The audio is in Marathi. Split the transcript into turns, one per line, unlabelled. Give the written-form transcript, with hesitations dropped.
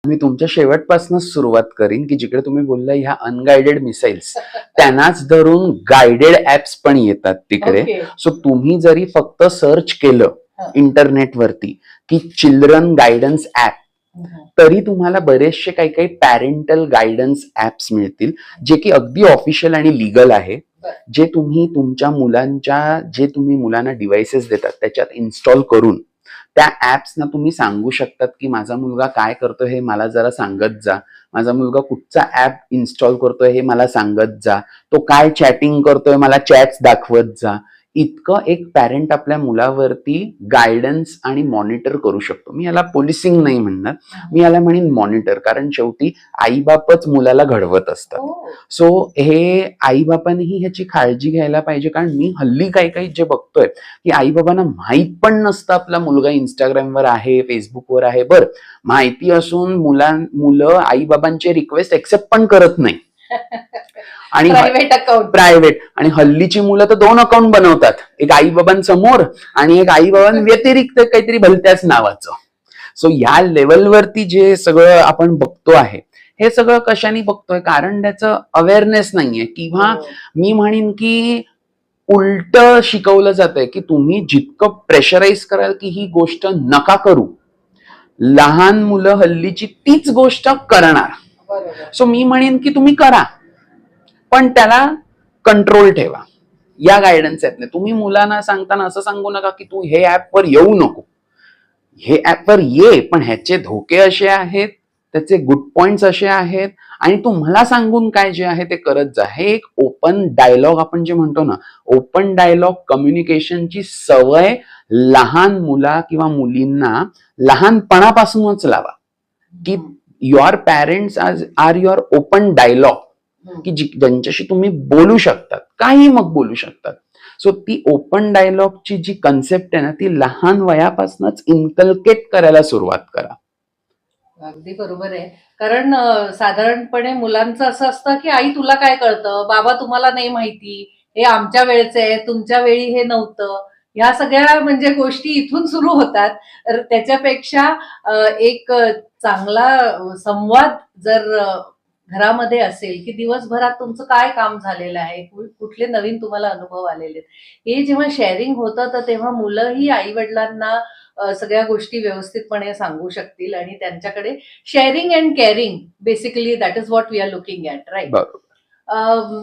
मी तुमच्या शेवटपासूनच सुरुवात करीन की जिकडे तुम्ही बोलला ह्या अनगाइडेड मिसाईल्स त्यांनाच धरून गाइडेड ऍप्स पण येतात तिकडे. सो तुम्ही जरी फक्त सर्च केलं इंटरनेटवरती की चिल्ड्रन गायडन्स ऍप, तरी तुम्हाला बरेचसे काही काही पॅरेंटल गायडन्स ऍप्स मिळतील जे की अगदी ऑफिशियल आणि लिगल आहे, जे तुम्ही तुमच्या मुलांच्या जे तुम्ही मुलांना डिव्हाइसेस देतात त्याच्यात इन्स्टॉल करून त्या ऍप्सना तुम्ही सांगू शकतात की माझा मुलगा काय करतोय हे मला जरा सांगत जा, माझा मुलगा कुठचा ऍप इन्स्टॉल करतोय हे मला सांगत जा, तो काय चॅटिंग करतोय मला चॅट्स दाखवत जा. इतकं एक पॅरेंट आपल्या मुलावरती गायडन्स आणि मॉनिटर करू शकतो. मी याला पोलिसिंग नाही म्हणणार, मी याला म्हणेन मॉनिटर, कारण शेवटी आईबापच मुलाला घडवत असतात. सो हे आईबापांनीही ह्याची काळजी घ्यायला पाहिजे, कारण मी हल्ली काही काही जे बघतोय की आईबाबांना माहित पण नसतं आपला मुलगा इंस्टाग्रामवर आहे, फेसबुकवर आहे. बरं, माहिती असून मुलं आईबाबांचे रिक्वेस्ट एक्सेप्ट पण करत नाही आणि प्रायव्हेट. आणि हल्लीची मुलं तर 2 अकाउंट बनवतात, एक आईबाबांसमोर आणि एक आईबाबांव्यतिरिक्त काहीतरी भलत्याच नावाचं. सो या लेवलवरती जे सगळं आपण बघतो आहे, हे सगळं कशाने बघतोय, कारण त्याचं अवेअरनेस नाहीये, किंवा मी म्हणेन की उलट शिकवलं जातंय की तुम्ही जितकं प्रेशराईज कराल की ही गोष्ट नका करू, लहान मुलं हल्लीची तीच गोष्ट करणार. सो मी म्हणेन की तुम्ही करा, पण त्याला कंट्रोल ठेवा. या गायडन्स ऍपने तुम्ही मुलांना सांगताना असं सांगू नका की तू हे ऍपवर येऊ नको, हे ऍपवर ये, पण ह्याचे धोके असे आहेत, त्याचे गुड पॉइंट्स असे आहेत, आणि तू मला सांगून काय जे आहे ते करत जा. हे एक ओपन डायलॉग आपण जे म्हणतो ना, ओपन डायलॉग कम्युनिकेशनची सवय लहान मुला किंवा मुलींना लहानपणापासूनच लावा की your parents are your open dialogue, की ज्यांच्याशी तुम्ही बोलू शकतात, काही मग बोलू शकतात. सो ती ओपन डायलॉगची जी कन्सेप्ट आहे ना, ती लहान वयापासूनच इन्कल्केट करायला सुरुवात करा.
अगदी बरोबर आहे. कारण साधारणपणे मुलांचं असं असतं की आई तुला काय कळतं, बाबा तुम्हाला नाही माहिती, हे आमच्या वेळचं आहे, तुमच्या वेळी हे नव्हतं. ह्या सगळ्या म्हणजे गोष्टी इथून सुरू होतात. तर त्याच्यापेक्षा एक चांगला संवाद जर घरामध्ये असेल की दिवसभरात तुमचं काय काम झालेलं आहे, कुठले नवीन तुम्हाला अनुभव आलेले आहेत, हे जेव्हा शेअरिंग होतं तर तेव्हा मुलंही आई वडिलांना सगळ्या गोष्टी व्यवस्थितपणे सांगू शकतील आणि त्यांच्याकडे sharing and caring basically that is what we are looking at, right?